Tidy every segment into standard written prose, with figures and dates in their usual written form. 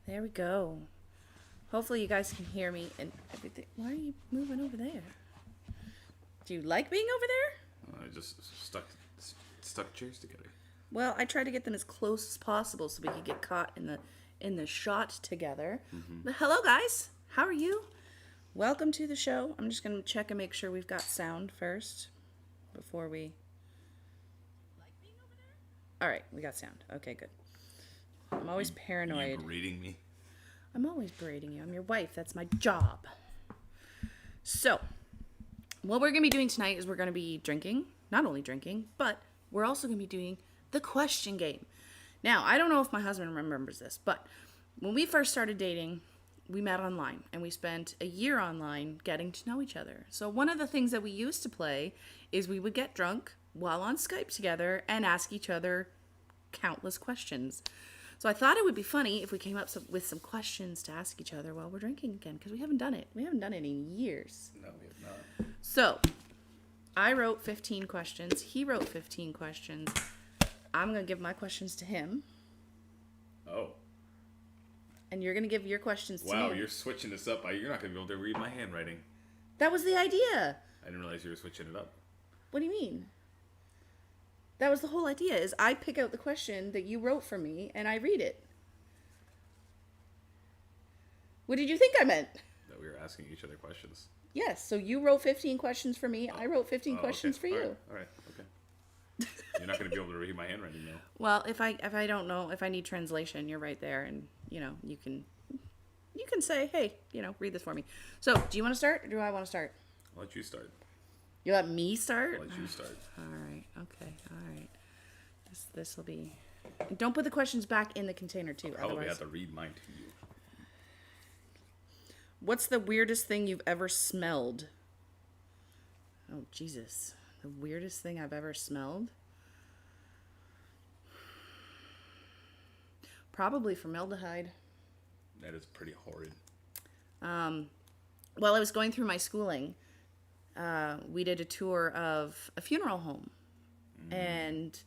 There we go. Hopefully you guys can hear me and everything. Why are you moving over there? Do you like being over there? I just stuck chairs together. Well, I tried to get them as close as possible so we could get caught in the shot together. Mm-hmm. But hello guys, how are you? Welcome to the show. I'm just gonna check and make sure we've got sound first before we. Like being over there? All right, we got sound. Okay, good. I'm always paranoid. You berating me? I'm always berating you. I'm your wife. That's my job. So, what we're going to be doing tonight is we're going to be drinking. Not only drinking, but we're also going to be doing the question game. Now, I don't know if my husband remembers this, but when we first started dating, we met online. And we spent a year online getting to know each other. So, one of the things that we used to play is we would get drunk while on Skype together and ask each other countless questions. So I thought it would be funny if we came up with some questions to ask each other while we're drinking again, because we haven't done it. We haven't done it in years. No, we have not. So I wrote 15 questions. He wrote 15 questions. I'm going to give my questions to him. Oh. And you're going to give your questions to me. Wow, you're switching this up. You're not going to be able to read my handwriting. That was the idea. I didn't realize you were switching it up. What do you mean? That was the whole idea, is I pick out the question that you wrote for me, and I read it. What did you think I meant? That we were asking each other questions. Yes, so you wrote 15 questions for me, I wrote 15 questions for you. All right, okay. You're not going to be able to read my handwriting, though. Well, if I don't know, if I need translation, you're right there, and, you can say, hey, read this for me. So, do you want to start, or do I want to start? I'll let you start. You let me start? I'll let you start. All right. Okay. All right. This will be. Don't put the questions back in the container too. I'll probably otherwise. have to read mine to you. What's the weirdest thing you've ever smelled? Oh Jesus! The weirdest thing I've ever smelled. Probably formaldehyde. That is pretty horrid. While I was going through my schooling, we did a tour of a funeral home, and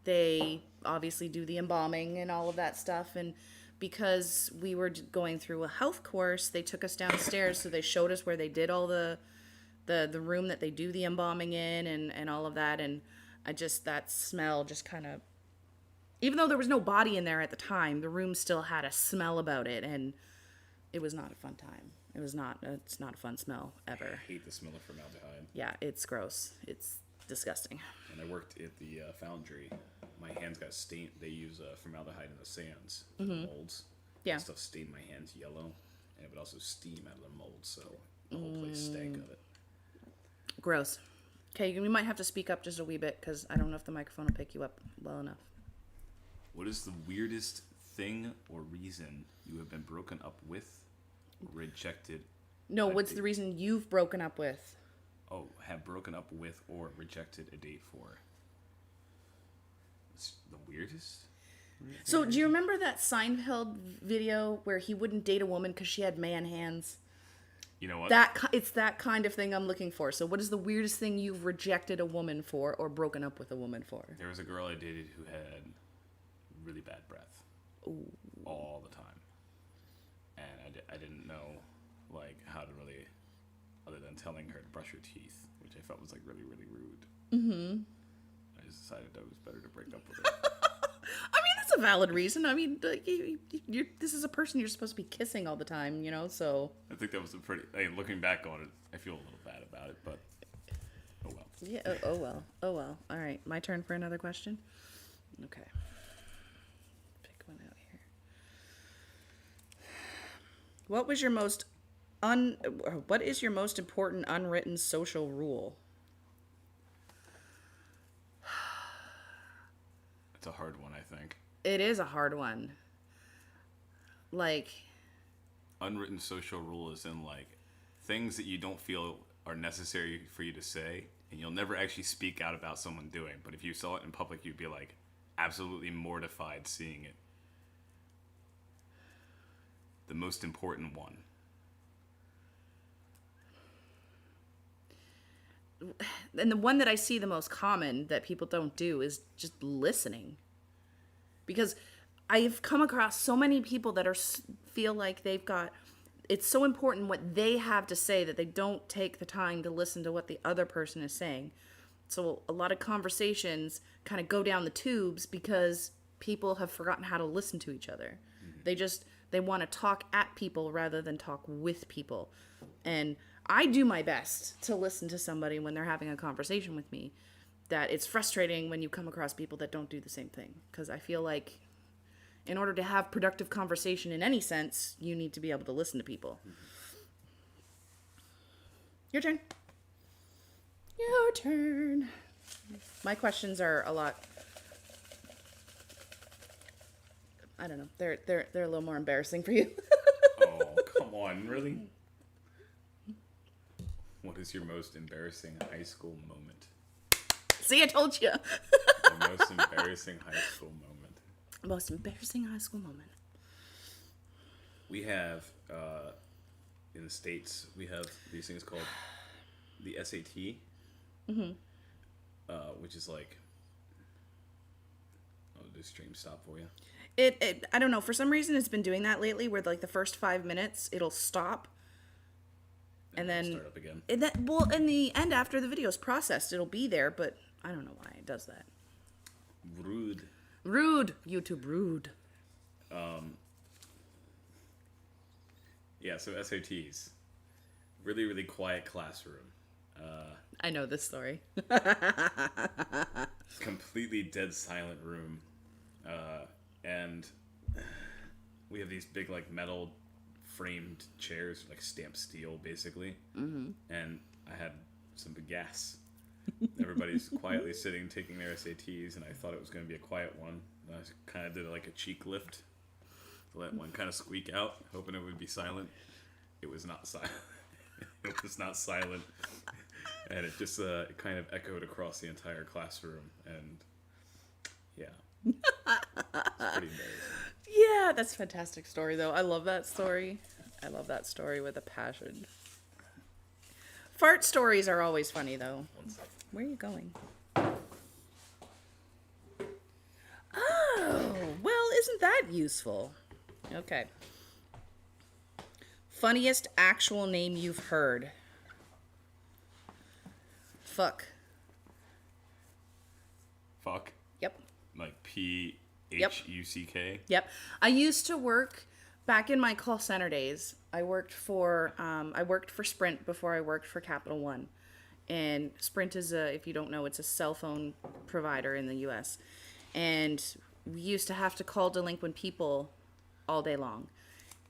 they obviously do the embalming and all of that stuff. And because we were going through a health course, they took us downstairs, so they showed us where they did all the room that they do the embalming in and all of that. And that smell just kind of, even though there was no body in there at the time, the room still had a smell about it, and it was not a fun time. It's not a fun smell ever. I hate the smell of formaldehyde. Yeah, it's gross. It's disgusting. When I worked at the foundry, my hands got stained. They use formaldehyde in the sands, the molds. Yeah. That stuff stained my hands yellow, and it would also steam out of the mold, so the whole place stank of it. Gross. Okay, you might have to speak up just a wee bit, because I don't know if the microphone will pick you up well enough. What is the weirdest thing or reason you have been broken up with or rejected? No, what's the reason you've broken up with? Oh, have broken up with or rejected a date for. It's the weirdest? So, do you remember that Seinfeld video where he wouldn't date a woman because she had man hands? You know what? It's that kind of thing I'm looking for. So, what is the weirdest thing you've rejected a woman for or broken up with a woman for? There was a girl I dated who had really bad breath. Ooh. All the time. And I didn't know, how to really, other than telling her to brush her teeth, which I felt was, really, really rude. Mm-hmm. I just decided it was better to break up with her. I mean, that's a valid reason. I mean, this is a person you're supposed to be kissing all the time, so... I think that was a pretty... looking back on it, I feel a little bad about it, but... Oh, well. Yeah, oh well. Oh, well. All right, my turn for another question? Okay. Pick one out here. What is your most important unwritten social rule? It's a hard one, I think. It is a hard one. Unwritten social rule is in, things that you don't feel are necessary for you to say, and you'll never actually speak out about someone doing. But if you saw it in public, you'd be, absolutely mortified seeing it. The most important one. And the one that I see the most common that people don't do is just listening. Because I've come across so many people that feel like it's so important what they have to say that they don't take the time to listen to what the other person is saying. So a lot of conversations kind of go down the tubes because people have forgotten how to listen to each other. They want to talk at people rather than talk with people. And I do my best to listen to somebody when they're having a conversation with me. That it's frustrating when you come across people that don't do the same thing. Because I feel like in order to have productive conversation in any sense, you need to be able to listen to people. Your turn. Your turn. My questions are a lot. I don't know. They're a little more embarrassing for you. Oh, come on, really? What is your most embarrassing high school moment? See, I told you. The most embarrassing high school moment. Most embarrassing high school moment. We have, in the States, we have these things called the SAT. Mm-hmm. Which is like, oh, did the stream stop for you? I don't know. For some reason, it's been doing that lately where like the first 5 minutes, it'll stop. And then start up again. Well, in the end, after the video is processed, it'll be there, but I don't know why it does that. Rude. YouTube rude. Yeah, so SATs. Really, really quiet classroom. I know this story. Completely dead silent room. And we have these big, like, metal framed chairs, like stamped steel, basically. Mm-hmm. And I had some big gas. Everybody's quietly sitting, taking their SATs, and I thought it was going to be a quiet one. I kind of did like a cheek lift to let one kind of squeak out, hoping it would be silent. It was not silent. It was not silent. And it just kind of echoed across the entire classroom. And yeah. It's pretty embarrassing. Yeah, that's a fantastic story, though. I love that story. I love that story with a passion. Fart stories are always funny, though. Where are you going? Oh, well, isn't that useful? Okay. Funniest actual name you've heard. Fuck. Fuck? Yep. Like P-H-U-C-K? Yep. I used to work back in my call center days. I worked for Sprint before I worked for Capital One. And Sprint is if you don't know, it's a cell phone provider in the US. And we used to have to call delinquent people all day long.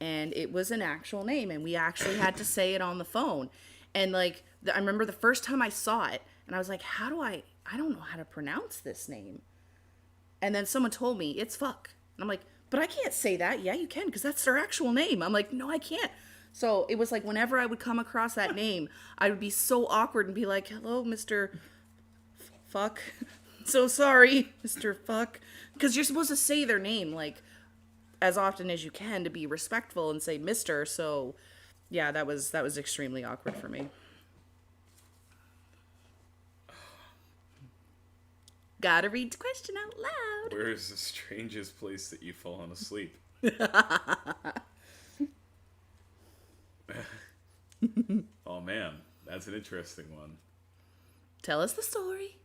And it was an actual name, and we actually had to say it on the phone. And like, I remember the first time I saw it, and I was like, I don't know how to pronounce this name. And then someone told me, it's fuck. And I'm like, but I can't say that. Yeah, you can, because that's their actual name. I'm like, no, I can't. So it was like whenever I would come across that name, I would be so awkward and be like, hello, Mr. Fuck. So sorry, Mr. Fuck. Because you're supposed to say their name, like, as often as you can to be respectful and say Mr. So, yeah, that was extremely awkward for me. Gotta read the question out loud. Where is the strangest place that you've fallen asleep? Oh man, that's an interesting one. Tell us the story.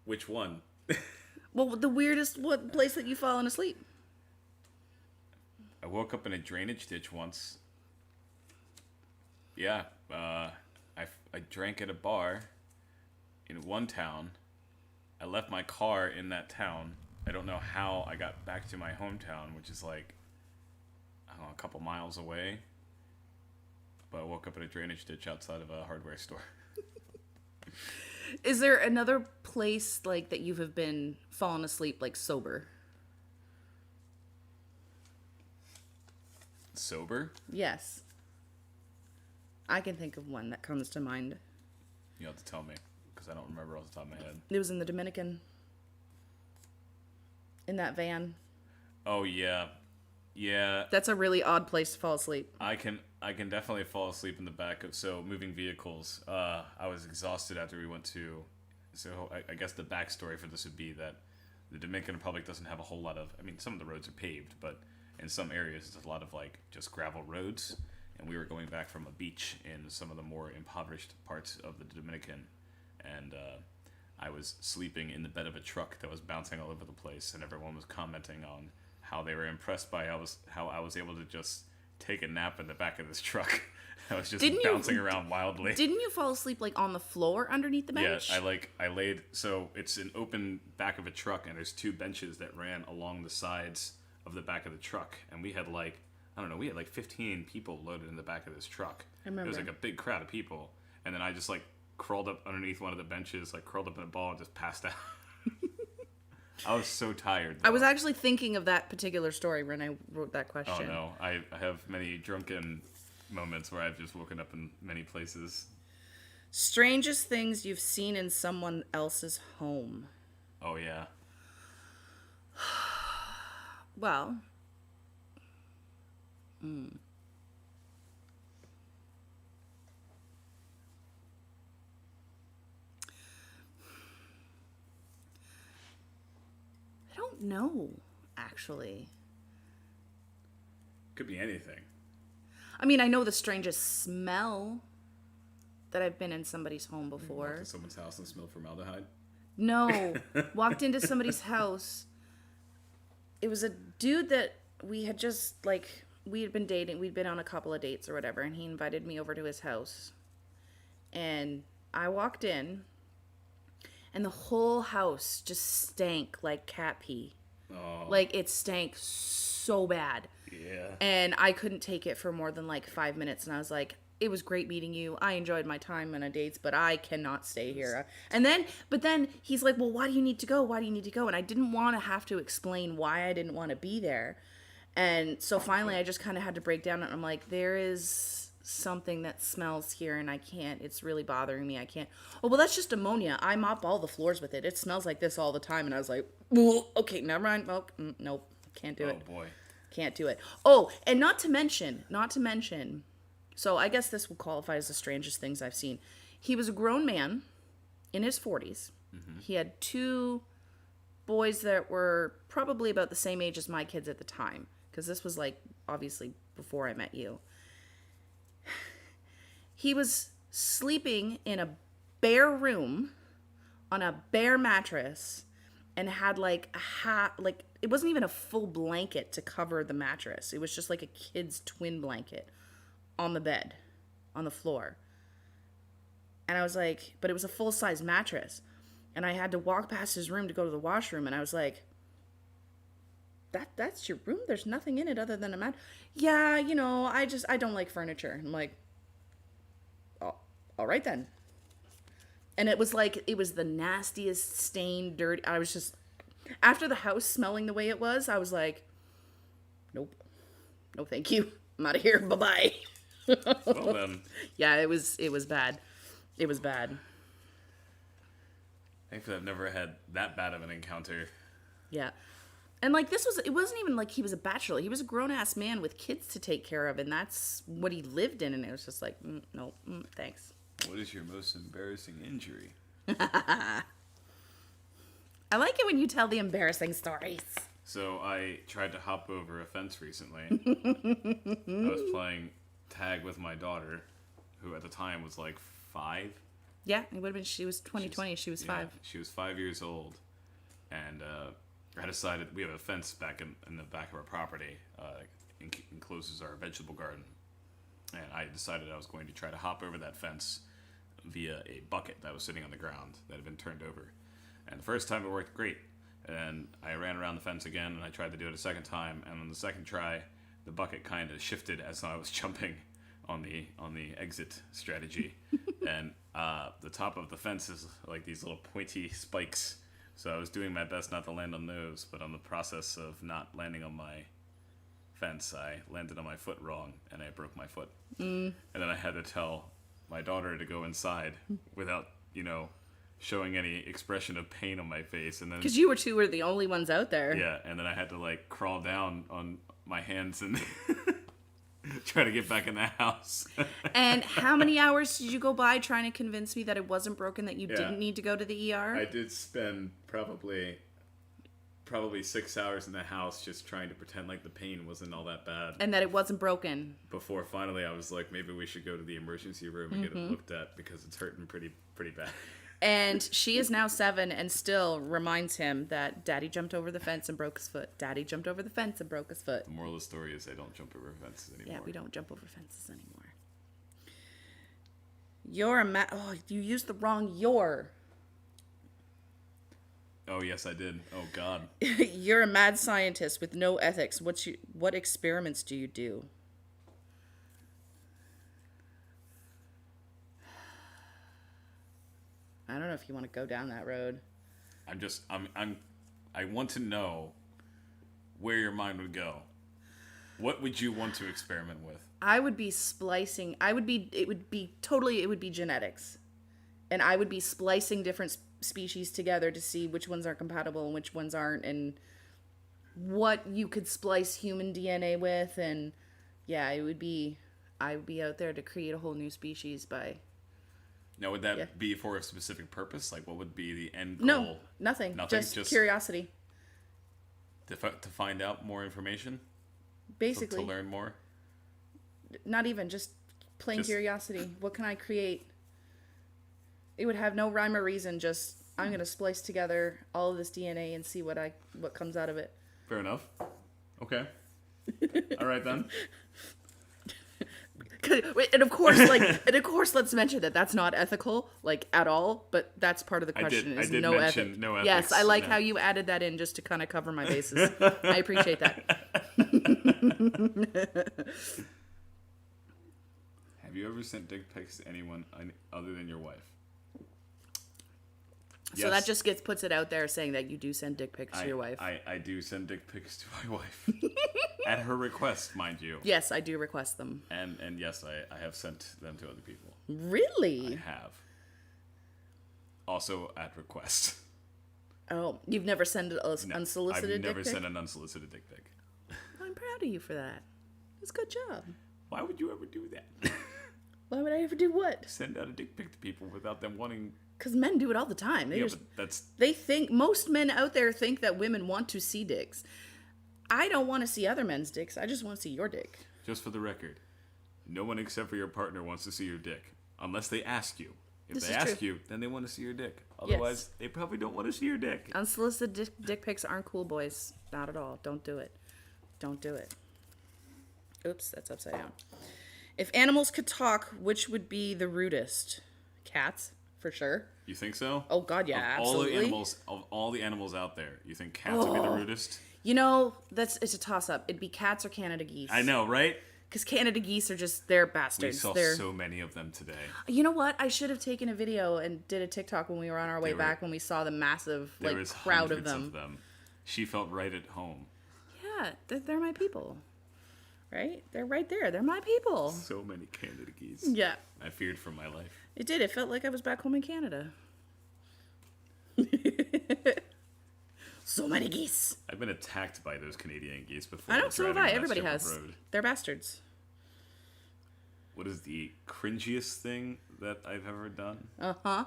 Which one? Well, the weirdest place that you've fallen asleep. I woke up in a drainage ditch once. Yeah, I drank at a bar in one town. I left my car in that town. I don't know how I got back to my hometown, which is like, I don't know, a couple miles away. But I woke up in a drainage ditch outside of a hardware store. Is there another place like that you have been fallen asleep like sober? Sober? Yes. I can think of one that comes to mind. You have to tell me, because I don't remember off the top of my head. It was in the Dominican. In that van. Oh, yeah. Yeah. That's a really odd place to fall asleep. I can definitely fall asleep in the back of, moving vehicles. I was exhausted after we went to, I guess the backstory for this would be that the Dominican Republic doesn't have a whole lot of. I mean, some of the roads are paved, but in some areas it's a lot of like just gravel roads. And we were going back from a beach in some of the more impoverished parts of the Dominican, and I was sleeping in the bed of a truck that was bouncing all over the place, and everyone was commenting on how they were impressed by how I was able to just take a nap in the back of this truck. I was just bouncing around wildly. Didn't you fall asleep like on the floor underneath the bench? Yeah, I laid. So it's an open back of a truck, and there's two benches that ran along the sides of the back of the truck, and we had like, I don't know, we had like 15 people loaded in the back of this truck. I remember. It was like a big crowd of people, and then I just like crawled up underneath one of the benches, like curled up in a ball and just passed out. I was so tired, though. I was actually thinking of that particular story when I wrote that question. Oh no, I have many drunken moments where I've just woken up in many places. Strangest things you've seen in someone else's home. Oh yeah. Well, I don't know, actually. Could be anything. I mean, I know the strangest smell that I've been in somebody's home before. Walked to someone's house and smelled formaldehyde. No, walked into somebody's house. It was a dude that we had just, like, we had been dating. We'd been on a couple of dates or whatever, and he invited me over to his house. And I walked in, and the whole house just stank like cat pee. Oh. Like, it stank so bad. Yeah. And I couldn't take it for more than like 5 minutes. And I was like, it was great meeting you. I enjoyed my time on a dates, but I cannot stay here. But then he's like, well, why do you need to go? Why do you need to go? And I didn't want to have to explain why I didn't want to be there. And so finally I just kind of had to break down, and I'm like, there is something that smells here and I can't. It's really bothering me. I can't. Oh, well, that's just ammonia. I mop all the floors with it. It smells like this all the time. And I was like, okay, never mind. Oh, nope. Can't do it. Oh boy. Can't do it. Oh, and not to mention, so I guess this will qualify as the strangest things I've seen. He was a grown man in his 40s. Mm-hmm. He had two boys that were probably about the same age as my kids at the time, because this was like obviously before I met you. He was sleeping in a bare room on a bare mattress and had like a hat, like it wasn't even a full blanket to cover the mattress. It was just like a kid's twin blanket on the bed, on the floor. And I was like, but it was a full-size mattress. And I had to walk past his room to go to the washroom, and I was like, that's your room? There's nothing in it other than a mat? Yeah, you know, I don't like furniture. I'm like, oh, all right then. And it was like, it was the nastiest, stained, dirty. I was just, after the house smelling the way it was, I was like, nope. No, thank you. I'm out of here. Bye-bye. Well then. Yeah, it was bad. It was bad. Thankfully, I've never had that bad of an encounter. Yeah. And like it wasn't even like he was a bachelor. He was a grown-ass man with kids to take care of, and that's what he lived in. And it was just like, no, thanks. What is your most embarrassing injury? I like it when you tell the embarrassing stories. So I tried to hop over a fence recently. I was playing tag with my daughter, who at the time was like 5. Yeah, it would have been, she was 2020, she was 5. She was 5 years old. And I decided, we have a fence back in the back of our property, encloses our vegetable garden. And I decided I was going to try to hop over that fence via a bucket that was sitting on the ground that had been turned over. And the first time it worked great. And I ran around the fence again, and I tried to do it a second time. And on the second try, the bucket kind of shifted as I was jumping on the exit strategy. And the top of the fence is like these little pointy spikes. So I was doing my best not to land on those, but on the process of not landing on my fence, I landed on my foot wrong, and I broke my foot. And then I had to tell my daughter to go inside without, showing any expression of pain on my face. And then because you were the only ones out there. Yeah, and then I had to like crawl down on my hands and try to get back in the house. And how many hours did you go by trying to convince me that it wasn't broken, that you didn't need to go to the ER? I did spend probably probably 6 hours in the house just trying to pretend like the pain wasn't all that bad. And that it wasn't broken. Before finally I was like, maybe we should go to the emergency room and get it looked at because it's hurting pretty bad. And she is now 7 and still reminds him that Daddy jumped over the fence and broke his foot. Daddy jumped over the fence and broke his foot. The moral of the story is I don't jump over fences anymore. Yeah, we don't jump over fences anymore. You're a oh, you used the wrong you're. Oh, yes, I did. Oh, God. You're a mad scientist with no ethics. What experiments do you do? I don't know if you want to go down that road. I want to know where your mind would go. What would you want to experiment with? I would be splicing. It would be genetics. And I would be splicing different species together to see which ones are compatible and which ones aren't, and what you could splice human DNA with. And yeah, I would be out there to create a whole new species by... Now, would that be for a specific purpose? Like, what would be the end goal? No, nothing. Just curiosity. To find out more information? Basically. To learn more? Not even, just plain curiosity. What can I create? It would have no rhyme or reason, just I'm going to splice together all of this DNA and see what comes out of it. Fair enough. Okay. All right, then. And of course, let's mention that that's not ethical, like, at all. But that's part of the question. I did no mention ethic. no ethics. Yes, I like how you added that in just to kind of cover my bases. I appreciate that. Have you ever sent dick pics to anyone other than your wife? So that just puts it out there saying that you do send dick pics to your wife. I do send dick pics to my wife. At her request, mind you. Yes, I do request them. And yes, I have sent them to other people. Really? I have. Also at request. Oh, you've never sent an unsolicited dick pic? I've never sent an unsolicited dick pic. I'm proud of you for that. It's a good job. Why would you ever do that? Why would I ever do what? Send out a dick pic to people without them wanting... Because men do it all the time. Most men out there think that women want to see dicks. I don't want to see other men's dicks. I just want to see your dick. Just for the record, no one except for your partner wants to see your dick. Unless they ask you. If they ask you, then they want to see your dick. Otherwise, they probably don't want to see your dick. Unsolicited dick pics aren't cool, boys. Not at all. Don't do it. Don't do it. Oops, that's upside down. If animals could talk, which would be the rudest? Cats, for sure. You think so? Oh God, yeah, absolutely. Of all the animals out there, you think cats would be the rudest? You know, it's a toss-up. It'd be cats or Canada geese. I know, right? Because Canada geese are they're bastards. We saw so many of them today. You know what? I should have taken a video and did a TikTok when we were on our way back when we saw the massive crowd of them. She felt right at home. Yeah, they're my people. Right? They're right there. They're my people. So many Canada geese. Yeah. I feared for my life. It did. It felt like I was back home in Canada. So many geese. I've been attacked by those Canadian geese before. I know, so have I. Everybody has. Road. They're bastards. What is the cringiest thing that I've ever done? Uh-huh.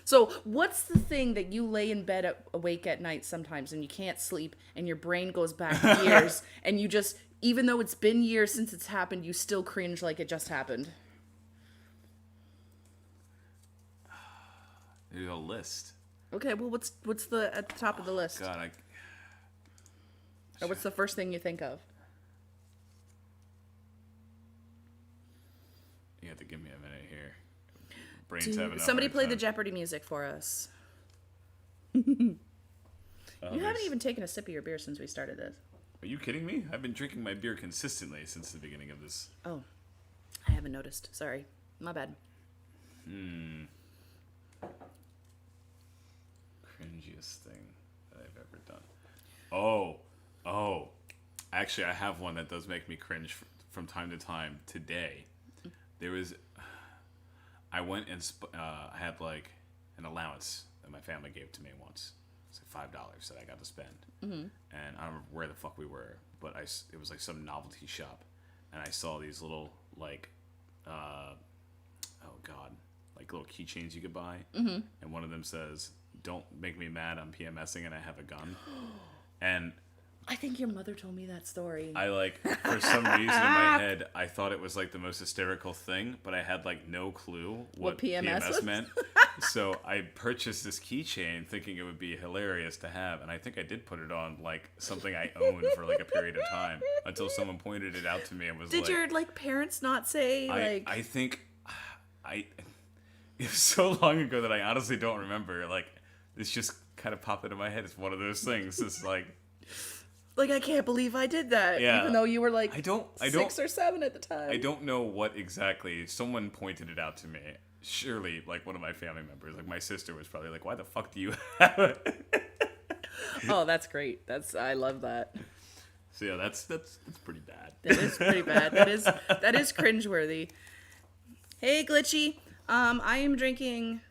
So what's the thing that you lay in bed awake at night sometimes and you can't sleep and your brain goes back years and you just, even though it's been years since it's happened, you still cringe like it just happened? There's a list. Okay, well, what's at the top of the list? God, or what's the first thing you think of? You have to give me a minute here. Brains having somebody play the Jeopardy music for us. You haven't even taken a sip of your beer since we started this. Are you kidding me? I've been drinking my beer consistently since the beginning of this. Oh, I haven't noticed. Sorry, my bad. Cringiest thing that I've ever done. Oh. Actually, I have one that does make me cringe from time to time. Today, there was... I went and I had like an allowance that my family gave to me once. It's like $5 that I got to spend. Mm-hmm. And I don't remember where the fuck we were, but it was like some novelty shop. And I saw these little like, oh God, like little keychains you could buy. Mm-hmm. And one of them says, "Don't make me mad, I'm PMSing and I have a gun." And I think your mother told me that story. I like, for some reason in my head, I thought it was like the most hysterical thing, but I had like no clue what PMS was? meant. So I purchased this keychain thinking it would be hilarious to have, and I think I did put it on like something I owned for like a period of time until someone pointed it out to me and was Did like, your like parents not say like? I think it was so long ago that I honestly don't remember. Like, it's just kind of popped into my head. It's one of those things. It's like. Like, I can't believe I did that. Yeah. Even though you were like I don't 6 or 7 at the time. I don't know what exactly. Someone pointed it out to me. Surely, like, one of my family members, like my sister, was probably like, "Why the fuck do you have it?" Oh, that's great. I love that. So yeah, that's pretty bad. That is pretty bad. That is cringeworthy. Hey, Glitchy. I am drinking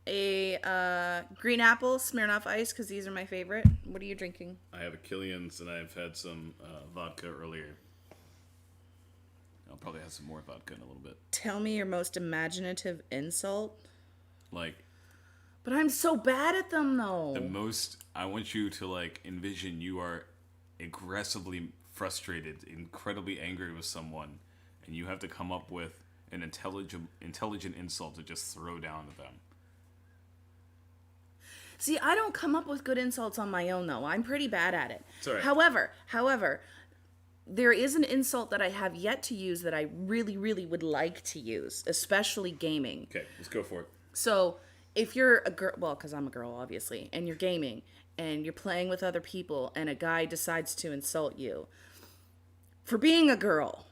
a green apple Smirnoff Ice because these are my favorite. What are you drinking? I have a Killian's and I've had some vodka earlier. I'll probably have some more vodka in a little bit. Tell me your most imaginative insult. Like, but I'm so bad at them though. I want you to like envision you are aggressively frustrated, incredibly angry with someone, and you have to come up with an intelligent insult to just throw down to them. See, I don't come up with good insults on my own, though. I'm pretty bad at it. It's all right. However, there is an insult that I have yet to use that I really, really would like to use, especially gaming. Okay, let's go for it. So, if you're a girl, well, because I'm a girl, obviously, and you're gaming, and you're playing with other people, and a guy decides to insult you, for being a girl,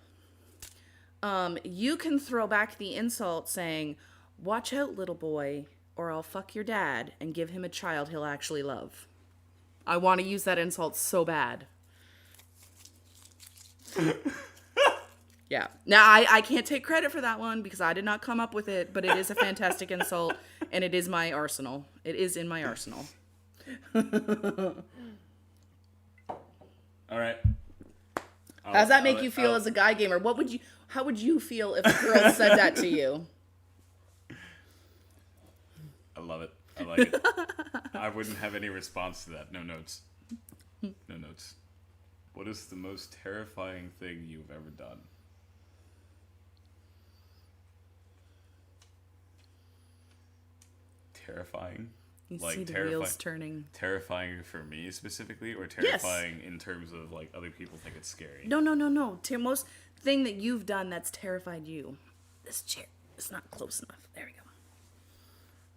you can throw back the insult saying, "Watch out, little boy, or I'll fuck your dad and give him a child he'll actually love." I want to use that insult so bad. Yeah. Now, I can't take credit for that one because I did not come up with it, but it is a fantastic insult, and it is my arsenal. It is in my arsenal. All right. How does that make you feel as a guy gamer? How would you feel if a girl said that to you? I love it. I like it. I wouldn't have any response to that. No notes. No notes. What is the most terrifying thing you've ever done? Terrifying? You see the wheels turning. Terrifying for me specifically, or terrifying in terms of like other people think it's scary? No. Most thing that you've done that's terrified you. This chair is not close enough. There we go.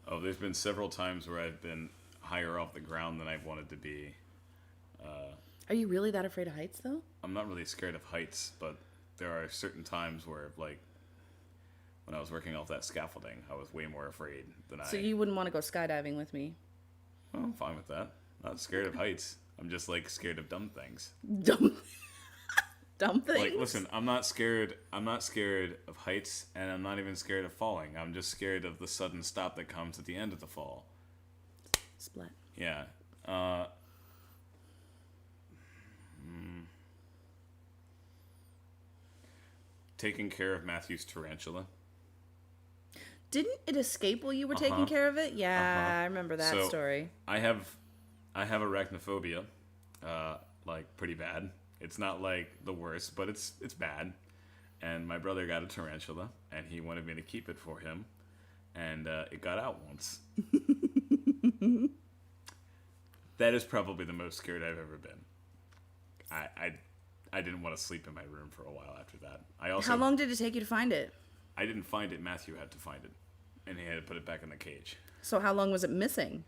Oh, there's been several times where I've been higher off the ground than I wanted to be. Are you really that afraid of heights, though? I'm not really scared of heights, but there are certain times where, like, when I was working off that scaffolding, I was way more afraid than So you wouldn't want to go skydiving with me? Well, I'm fine with that. Not scared of heights. I'm just, like, scared of dumb things. Dumb things? Like, listen, I'm not scared of heights, and I'm not even scared of falling. I'm just scared of the sudden stop that comes at the end of the fall. Splat. Yeah. Taking care of Matthew's tarantula. Didn't it escape while you were taking care of it? Yeah, I remember that story. I have arachnophobia, like pretty bad. It's not like the worst, but it's bad. And my brother got a tarantula, and he wanted me to keep it for him, and it got out once. That is probably the most scared I've ever been. I didn't want to sleep in my room for a while after that. How long did it take you to find it? I didn't find it. Matthew had to find it, and he had to put it back in the cage. So how long was it missing?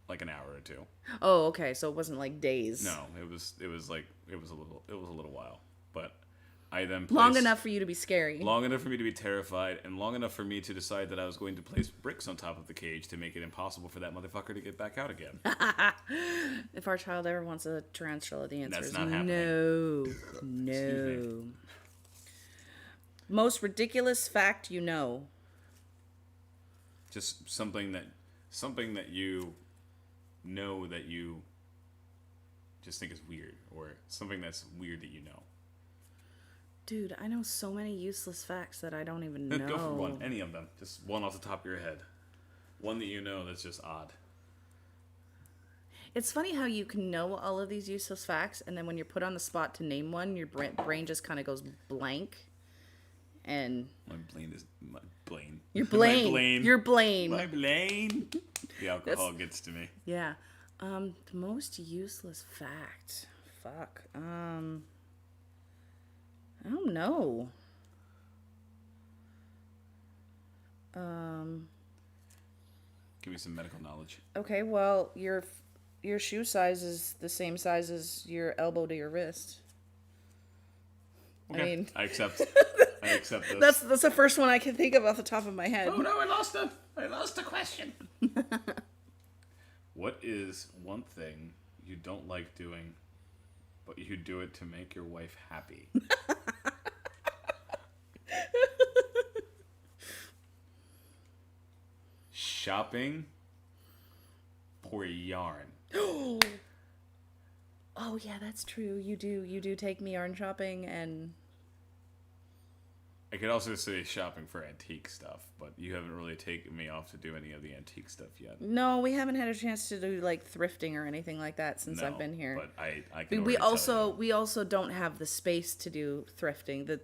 Like an hour or two. Oh, okay. So it wasn't like days. No, it was a little while. But I then long enough for you to be scary. Long enough for me to be terrified, and long enough for me to decide that I was going to place bricks on top of the cage to make it impossible for that motherfucker to get back out again. If our child ever wants a tarantula, the answer is not happening. No. Most ridiculous fact you know. Just something that you know that you just think is weird, or something that's weird that you know. Dude, I know so many useless facts that I don't even know. Go for one. Any of them. Just one off the top of your head. One that you know that's just odd. It's funny how you can know all of these useless facts, and then when you're put on the spot to name one, your brain just kind of goes blank. And My Blaine is my Blaine. your Blaine, My Blaine. your Blaine. My Blaine. The alcohol gets to me. Yeah. The most useless fact. Fuck. I don't know. Give me some medical knowledge. Okay, well, your shoe size is the same size as your elbow to your wrist. Okay. I mean, I accept. I accept this. that's the first one I can think of off the top of my head. Oh no! I lost a question. What is one thing you don't like doing, but you do it to make your wife happy? Shopping or yarn? Oh yeah, that's true. You do take me yarn shopping, and I could also say shopping for antique stuff, but you haven't really taken me off to do any of the antique stuff yet. no, we haven't had a chance to do like thrifting or anything like that since No, I've been here. But I can We already tell you. we also don't have the space to do thrifting.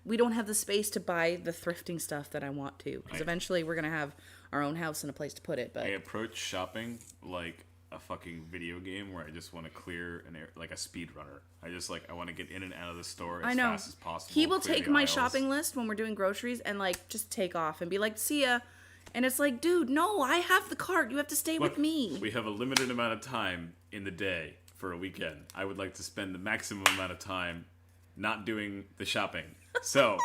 We don't have the space to buy the thrifting stuff that I want to, because eventually we're gonna have our own house and a place to put it. But I approach shopping like a fucking video game where I just want to clear like a speed runner. I want to get in and out of the store as fast as possible. He will clear take the my aisles. shopping list when we're doing groceries and like just take off and be like, "See ya." And it's like, dude, no, I have the cart. You have to stay Look, with me. We have a limited amount of time in the day for a weekend. I would like to spend the maximum amount of time not doing the shopping. So,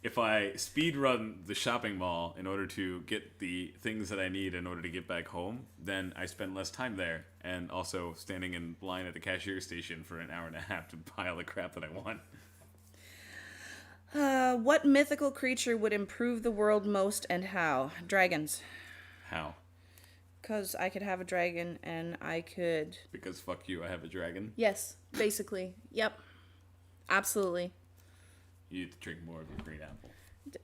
if I speed run the shopping mall in order to get the things that I need in order to get back home, then I spend less time there, and also standing in line at the cashier station for an hour and a half to buy all the crap that I want. What mythical creature would improve the world most and how? Dragons. How? Because I could have a dragon and I could... Because fuck you, I have a dragon. Yes, basically. Yep. Absolutely. You need to drink more of your green apple.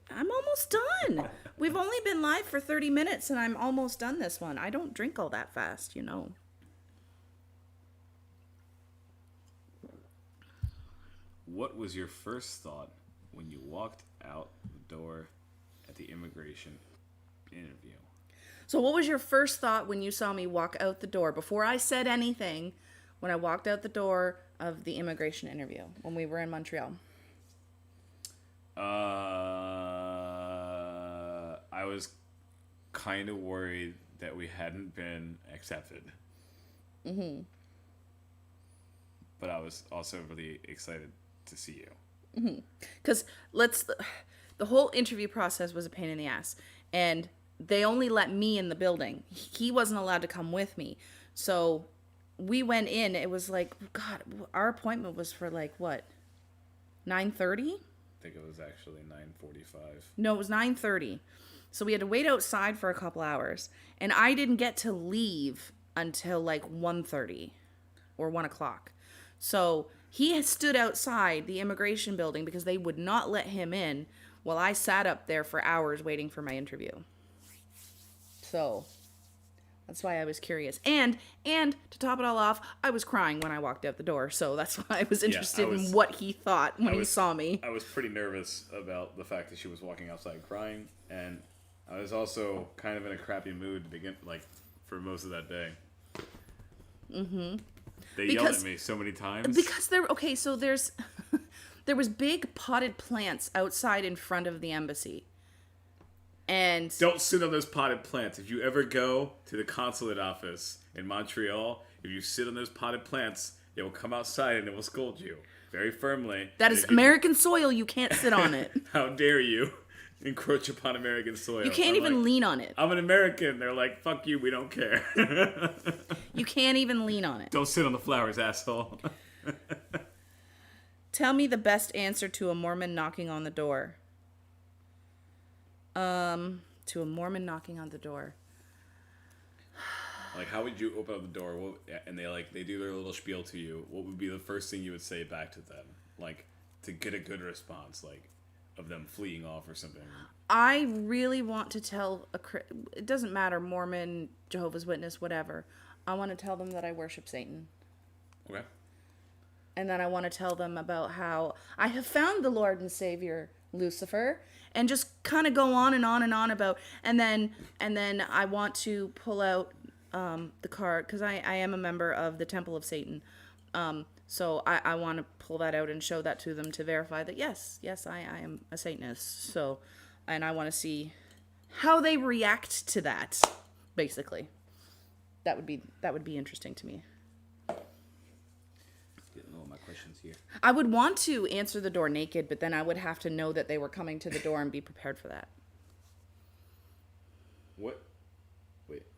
I'm almost done. We've only been live for 30 minutes and I'm almost done this one. I don't drink all that fast, you know. What was your first thought when you walked out the door at the immigration interview? So what was your first thought when you saw me walk out the door, before I said anything, when I walked out the door of the immigration interview when we were in Montreal? I was kind of worried that we hadn't been accepted. Mm-hmm. But I was also really excited to see you. Mm-hmm. Because the whole interview process was a pain in the ass. And they only let me in the building. He wasn't allowed to come with me. So we went in. It was like, God, our appointment was for like, what, 9:30? I think it was actually 9:45. No, it was 9:30. So we had to wait outside for a couple hours. And I didn't get to leave until like 1:30 or 1 o'clock. So he had stood outside the immigration building because they would not let him in while I sat up there for hours waiting for my interview. So that's why I was curious. And to top it all off, I was crying when I walked out the door. So that's why I was interested in what he thought when he saw me. I was pretty nervous about the fact that she was walking outside crying, and I was also kind of in a crappy mood to begin, like, for most of that day. Mm-hmm. They yelled at me so many times. Because there's there was big potted plants outside in front of the embassy. And don't sit on those potted plants. If you ever go to the consulate office in Montreal, if you sit on those potted plants, they will come outside and it will scold you very firmly. That is American soil. You can't sit on it. How dare you encroach upon American soil? You can't even lean on it. I'm an American. They're like, fuck you, we don't care. You can't even lean on it. Don't sit on the flowers, asshole. Tell me the best answer to a Mormon knocking on the door. To a Mormon knocking on the door. Like, how would you open up the door? And they do their little spiel to you. What would be the first thing you would say back to them? Like, to get a good response, like, of them fleeing off or something. I really want to tell it doesn't matter, Mormon, Jehovah's Witness, whatever. I want to tell them that I worship Satan. Okay. And then I want to tell them about how I have found the Lord and Savior, Lucifer, and just kind of go on and on and on about, and then I want to pull out the card, because I am a member of the Temple of Satan. So I want to pull that out and show that to them to verify that yes, I am a Satanist. So, and I want to see how they react to that, basically. That would be interesting to me. Getting all my questions here. I would want to answer the door naked, but then I would have to know that they were coming to the door and be prepared for that.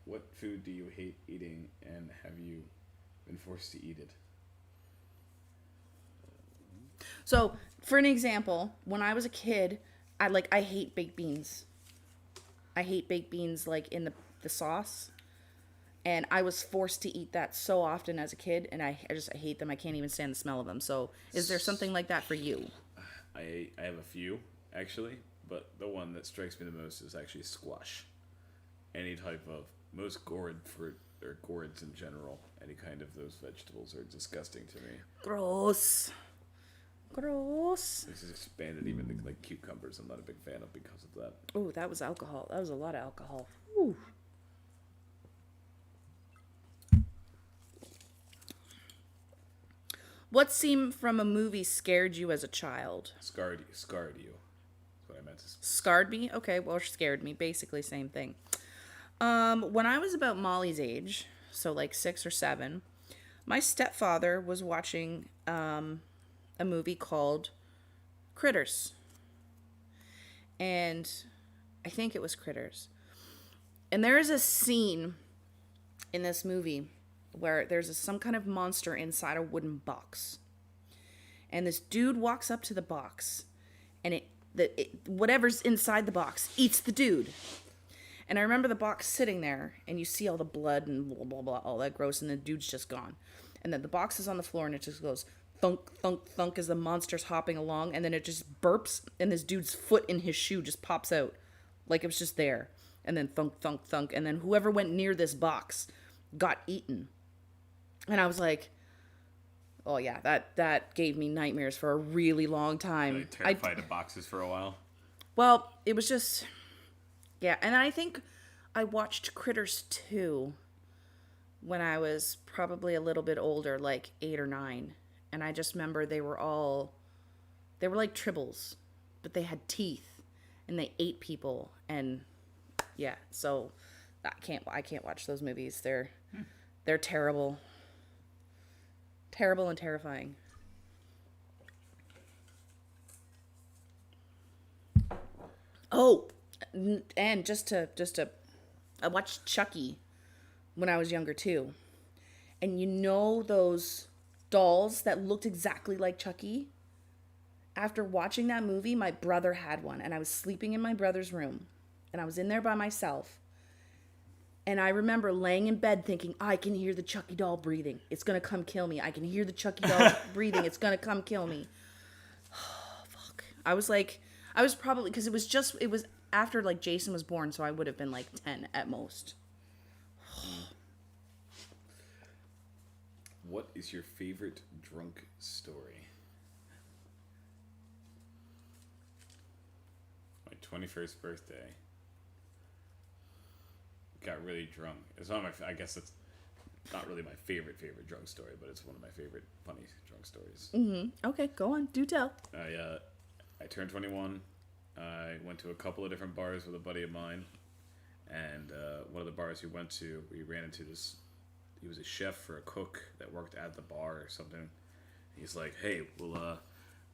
What food do you hate eating, and have you been forced to eat it? So, for an example, when I was a kid, I hate baked beans. I hate baked beans like in the sauce. And I was forced to eat that so often as a kid, and I hate them. I can't even stand the smell of them. So, is there something like that for you? I have a few, actually, but the one that strikes me the most is actually squash. Any type of, most gourd fruit, or gourds in general, any kind of those vegetables are disgusting to me. Gross. This is expanded even to like cucumbers. I'm not a big fan of because of that. Oh, that was alcohol. That was a lot of alcohol. Ooh. What scene from a movie scared you as a child? Scarred you. That's what I meant to say. Scarred me? Okay, well, scared me. Basically, same thing. When I was about Molly's age, so like 6 or 7, my stepfather was watching a movie called Critters. And I think it was Critters. And there is a scene in this movie where there's some kind of monster inside a wooden box. And this dude walks up to the box, and whatever's inside the box eats the dude. And I remember the box sitting there, and you see all the blood and blah, blah, blah, all that gross, and the dude's just gone. And then the box is on the floor, and it just goes thunk, thunk, thunk as the monster's hopping along, and then it just burps, and this dude's foot in his shoe just pops out. Like it was just there. And then thunk, thunk, thunk, and then whoever went near this box got eaten. And I was like, oh yeah, that gave me nightmares for a really long time. Really terrified of boxes for a while. Well, it was just, yeah. And I think I watched Critters 2 when I was probably a little bit older, like 8 or 9. And I just remember they were like tribbles, but they had teeth and they ate people. And yeah, so I can't watch those movies. They're terrible. Terrible and terrifying. Oh, and I watched Chucky when I was younger too. And you know those dolls that looked exactly like Chucky? After watching that movie, my brother had one, and I was sleeping in my brother's room, and I was in there by myself. And I remember laying in bed thinking, I can hear the Chucky doll breathing. It's going to come kill me. I can hear the Chucky doll breathing. It's going to come kill me. Oh, fuck. I was probably, because it was after like Jason was born, so I would have been like 10 at most. What is your favorite drunk story? My 21st birthday. Got really drunk. It's not I guess it's not really my favorite drunk story, but it's one of my favorite funny drunk stories. Mm-hmm. Okay, go on. Do tell. I turned 21. I went to a couple of different bars with a buddy of mine, and one of the bars we went to, we ran into this. He was a chef or a cook that worked at the bar or something. He's like, "Hey, well,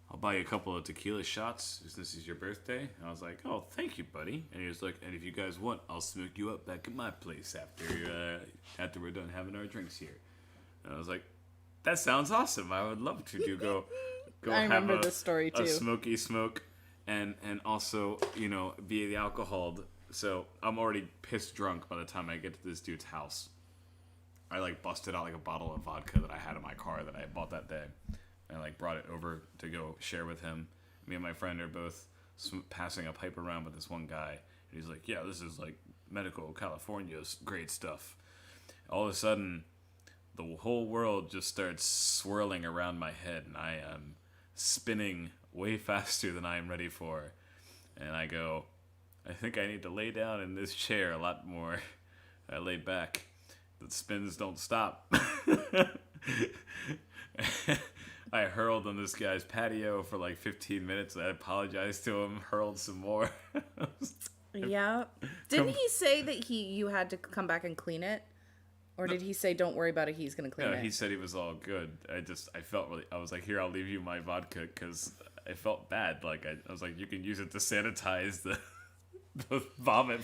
I'll buy you a couple of tequila shots. This is your birthday." And I was like, "Oh, thank you, buddy." And he was like, "And if you guys want, I'll smoke you up back at my place after we're done having our drinks here." And I was like, "That sounds awesome. I would love to go I have remember this story too. A smoky smoke, and also be the alcohol." So I'm already pissed drunk by the time I get to this dude's house. I like busted out like a bottle of vodka that I had in my car that I bought that day. And like brought it over to go share with him. Me and my friend are both passing a pipe around with this one guy. And he's like, "Yeah, this is like medical California's great stuff." All of a sudden, the whole world just starts swirling around my head, and I am spinning way faster than I am ready for. And I go, I think I need to lay down in this chair a lot more. I lay back. The spins don't stop. I hurled on this guy's patio for like 15 minutes. I apologized to him, hurled some more. Yeah. Didn't he say that you had to come back and clean it? Or did he say, don't worry about it, he's going to clean it? He said he was all good. I felt really, I was like, here, I'll leave you my vodka, because I felt bad. Like, I was like, you can use it to sanitize the vomit.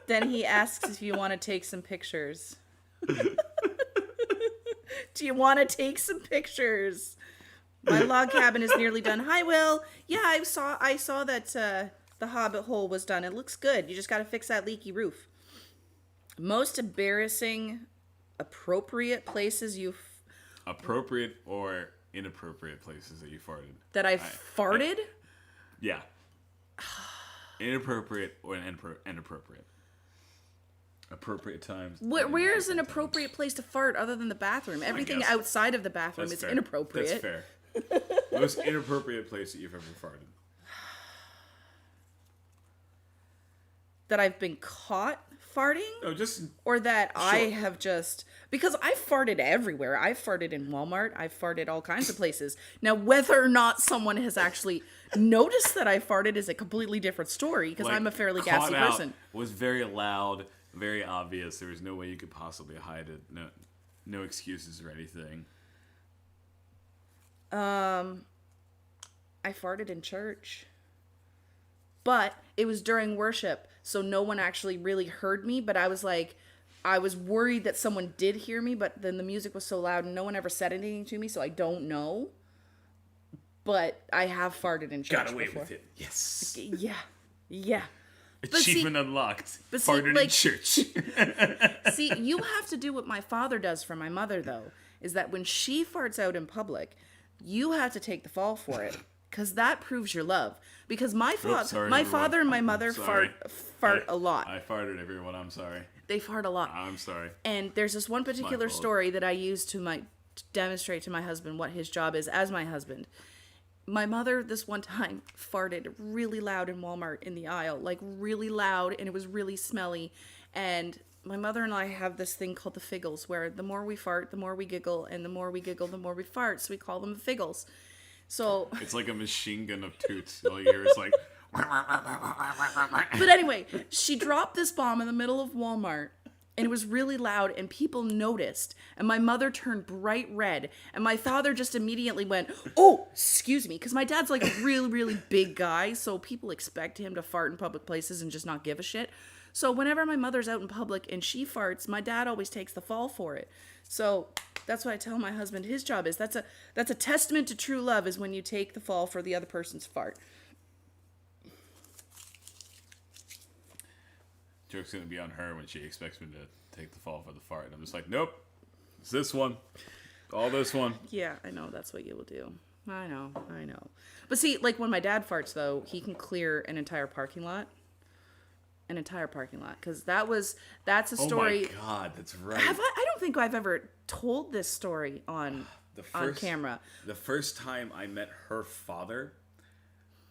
Then he asks if you want to take some pictures. Do you want to take some pictures? My log cabin is nearly done. Hi, Will. Yeah, I saw that the Hobbit hole was done. It looks good. You just got to fix that leaky roof. Most embarrassing, appropriate places Appropriate or inappropriate places that you farted. That I farted? Yeah. Inappropriate or inappropriate. Appropriate times. Where is an appropriate place to fart other than the bathroom? Everything outside of the bathroom is inappropriate. That's fair. Most inappropriate place that you've ever farted. That I've been caught farting? No, just... Or that I have just... Because I farted everywhere. I farted in Walmart. I farted all kinds of places. Now, whether or not someone has actually noticed that I farted is a completely different story, because I'm a fairly gassy person. Was very loud, very obvious. There was no way you could possibly hide it. No excuses or anything. I farted in church. But it was during worship, so no one actually really heard me, but I was worried that someone did hear me, but then the music was so loud and no one ever said anything to me, so I don't know. But I have farted in church Got away before. with it. Yes. Yeah. Achievement unlocked. See, Farted in church. See, you have to do what my father does for my mother, though, is that when she farts out in public, you have to take the fall for it. Because that proves your love. Because my father and my mother fart a lot. I farted, everyone. I'm sorry. They fart a lot. I'm sorry. And there's this one particular story that I use to demonstrate to my husband what his job is as my husband. My mother, this one time, farted really loud in Walmart in the aisle. Like, really loud, and it was really smelly. And my mother and I have this thing called the figgles, where the more we fart, the more we giggle, and the more we giggle, the more we fart. So we call them the figgles. So it's like a machine gun of toots. All you hear is like... But anyway, she dropped this bomb in the middle of Walmart, and it was really loud, and people noticed, and my mother turned bright red, and my father just immediately went, oh, excuse me, because my dad's like a really, really big guy, so people expect him to fart in public places and just not give a shit. So whenever my mother's out in public and she farts, my dad always takes the fall for it. So that's what I tell my husband his job is. That's a testament to true love, is when you take the fall for the other person's fart. Joke's gonna be on her when she expects me to take the fall for the fart. I'm just like, nope, it's this one, all this one. Yeah, I know, that's what you will do. I know. But see, like when my dad farts, though, he can clear an entire parking lot. Because that's a story. Oh my God, that's right. I don't think I've ever told this story on camera. The first time I met her father,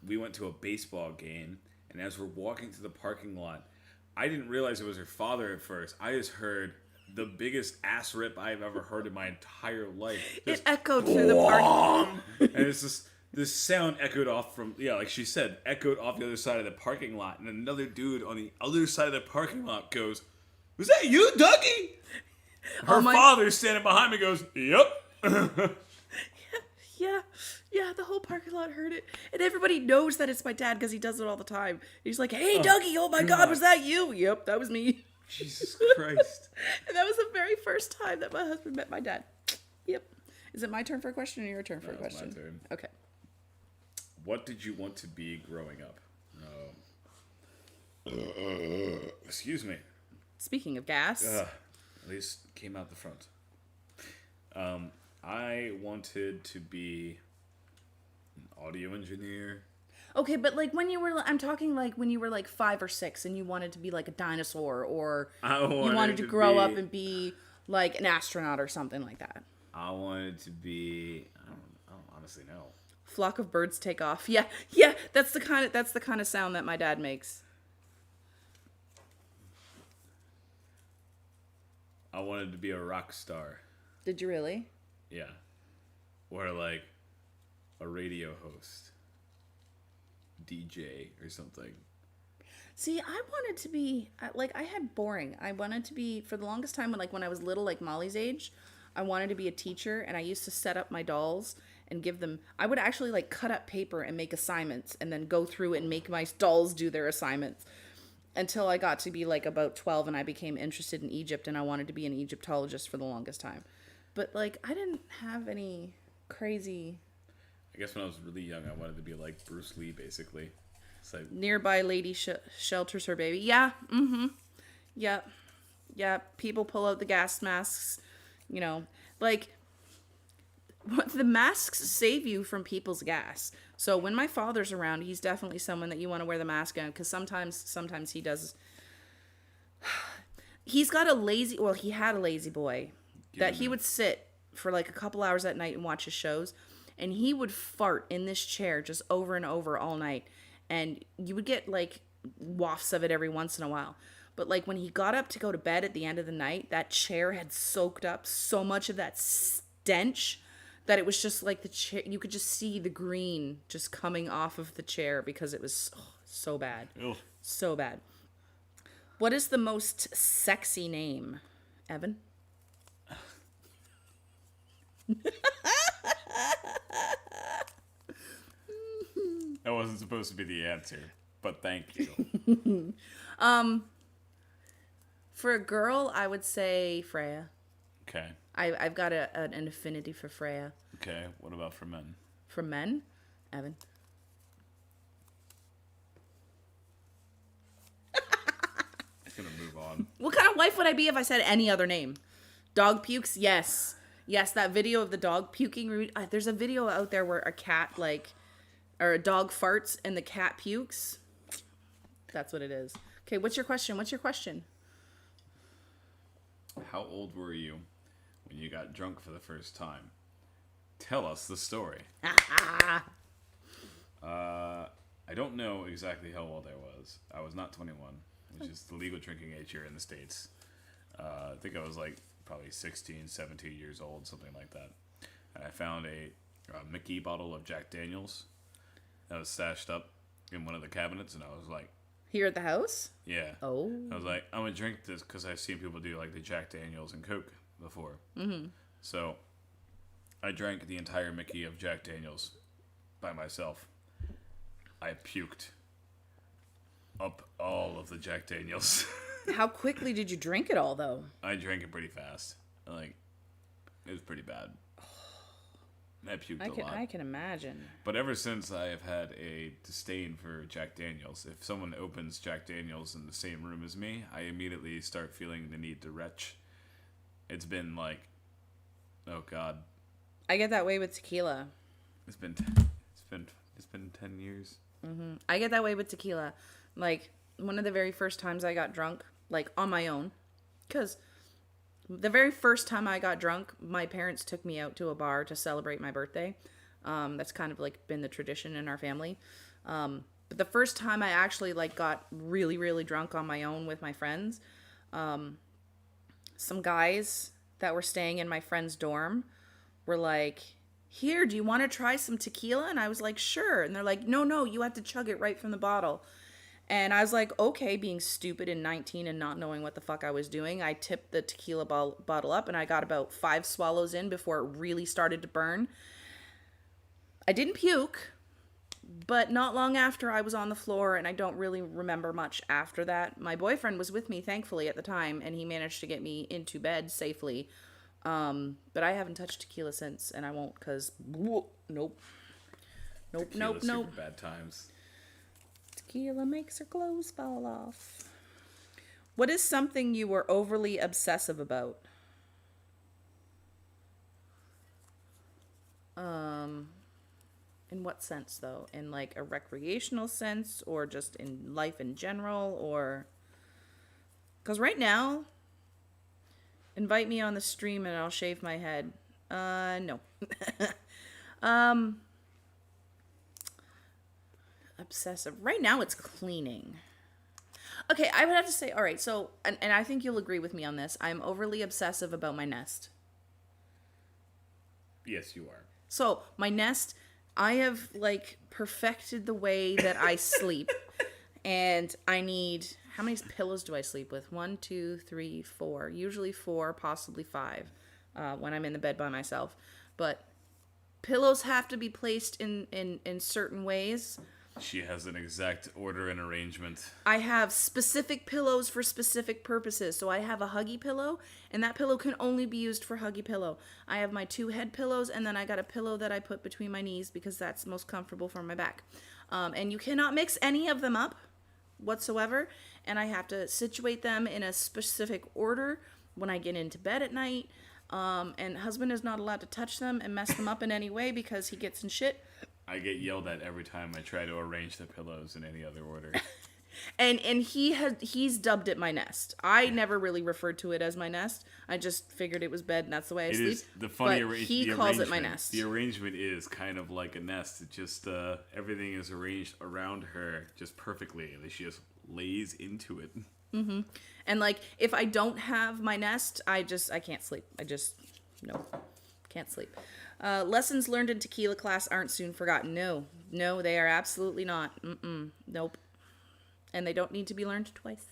we went to a baseball game, and as we're walking to the parking lot, I didn't realize it was her father at first. I just heard the biggest ass rip I've ever heard in my entire life. It echoed through the parking lot. And it's just... This sound echoed off from, like she said, echoed off the other side of the parking lot. And another dude on the other side of the parking lot goes, was that you, Dougie? Her father's standing behind me goes, yep. Yeah, the whole parking lot heard it. And everybody knows that it's my dad because he does it all the time. He's like, hey, Dougie, oh my God, was that you? Yep, that was me. Jesus Christ. And that was the very first time that my husband met my dad. Yep. Is it my turn for a question or your turn for a question? It's my turn. Okay. What did you want to be growing up? Excuse me. Speaking of gas. At least came out the front. I wanted to be an audio engineer. Okay, but like when you were, I'm talking like when you were like 5 or 6 and you wanted to be like a dinosaur, or I you wanted to to grow up be. and be like an astronaut or something like that. I wanted to be. I don't honestly know. Flock of birds take off. Yeah, yeah, that's the kind of sound that my dad makes. I wanted to be a rock star. Did you really? Yeah. Or like a radio host, DJ or something. See, I wanted to be like I had boring. I wanted to be for the longest time when I was little, like Molly's age. I wanted to be a teacher, and I used to set up my dolls and give them. I would actually like cut up paper and make assignments, and then go through and make my dolls do their assignments. Until I got to be like about 12, and I became interested in Egypt, and I wanted to be an Egyptologist for the longest time. But like I didn't have any crazy. I guess when I was really young, I wanted to be like Bruce Lee, basically. It's like, Nearby lady shelters her baby. Yeah. Mm-hmm. Yep. Yeah. People pull out the gas masks. You know, like the masks save you from people's gas. So when my father's around, he's definitely someone that you want to wear the mask on, because sometimes he does. He's got a lazy. Well, he had a lazy boy that he would sit for like a couple hours at night and watch his shows, and he would fart in this chair just over and over all night. And you would get like wafts of it every once in a while. But like when he got up to go to bed at the end of the night, that chair had soaked up so much of that stench that it was just like the chair. You could just see the green just coming off of the chair because it was so bad. ew. So bad. What is the most sexy name, Evan? That wasn't supposed to be the answer, but thank you. For a girl, I would say Freya. Okay. I've got an affinity for Freya. Okay. What about for men? For men, Evan. I'm gonna move on. What kind of wife would I be if I said any other name? Dog pukes? Yes. Yes, that video of the dog puking. There's a video out there where a cat, or a dog farts and the cat pukes. That's what it is. Okay, what's your question? How old were you when you got drunk for the first time? Tell us the story. I don't know exactly how old I was. I was not 21, which is the legal drinking age here in the States. I think I was like probably 16, 17 years old, something like that. And I found a Mickey bottle of Jack Daniels that was stashed up in one of the cabinets, and I was like, Here at the house? yeah. Oh. I was like, I'm going to drink this because I've seen people do like the Jack Daniels and Coke before. Mm-hmm. So I drank the entire Mickey of Jack Daniels by myself. I puked up all of the Jack Daniels. How quickly did you drink it all, though? I drank it pretty fast. Like, it was pretty bad. I puked a lot. I can imagine. But ever since, I have had a disdain for Jack Daniels. If someone opens Jack Daniels in the same room as me, I immediately start feeling the need to retch. It's been like, oh God. I get that way with tequila. It's been 10 years. Mm-hmm. I get that way with tequila. Like, one of the very first times I got drunk, like on my own, because the very first time I got drunk, my parents took me out to a bar to celebrate my birthday. That's kind of like been the tradition in our family. But the first time I actually like got really, really drunk on my own with my friends, some guys that were staying in my friend's dorm were like, "Here, do you want to try some tequila?" And I was like, "Sure." And they're like, No, you have to chug it right from the bottle." And I was like, okay, being stupid and 19 and not knowing what the fuck I was doing. I tipped the tequila bottle up, and I got about 5 swallows in before it really started to burn. I didn't puke, but not long after I was on the floor, and I don't really remember much after that. My boyfriend was with me, thankfully, at the time, and he managed to get me into bed safely. But I haven't touched tequila since, and I won't, because nope. Tequila's super bad times. Tequila makes her clothes fall off. What is something you were overly obsessive about? In what sense, though? In like a recreational sense, or just in life in general, or because right now, invite me on the stream and I'll shave my head. No. Obsessive. Right now, it's cleaning. Okay, I would have to say, all right. So, and I think you'll agree with me on this. I'm overly obsessive about my nest. Yes, you are. So my nest, I have like perfected the way that I sleep, and I need, how many pillows do I sleep with? 1, 2, 3, 4. Usually 4, possibly 5, when I'm in the bed by myself. But pillows have to be placed in certain ways. She has an exact order and arrangement. I have specific pillows for specific purposes. So I have a Huggy pillow, and that pillow can only be used for Huggy pillow. I have my 2 head pillows, and then I got a pillow that I put between my knees because that's most comfortable for my back. And you cannot mix any of them up whatsoever, and I have to situate them in a specific order when I get into bed at night. And husband is not allowed to touch them and mess them up in any way because he gets in shit. I get yelled at every time I try to arrange the pillows in any other order. And he's dubbed it my nest. I never really referred to it as my nest. I just figured it was bed and that's the way I sleep. Is the funny but he calls it my nest. The arrangement is kind of like a nest. It just everything is arranged around her just perfectly, and she just lays into it. Mm-hmm. And like if I don't have my nest, I can't sleep. No, can't sleep. Lessons learned in tequila class aren't soon forgotten. No, they are absolutely not. Nope. And they don't need to be learned twice.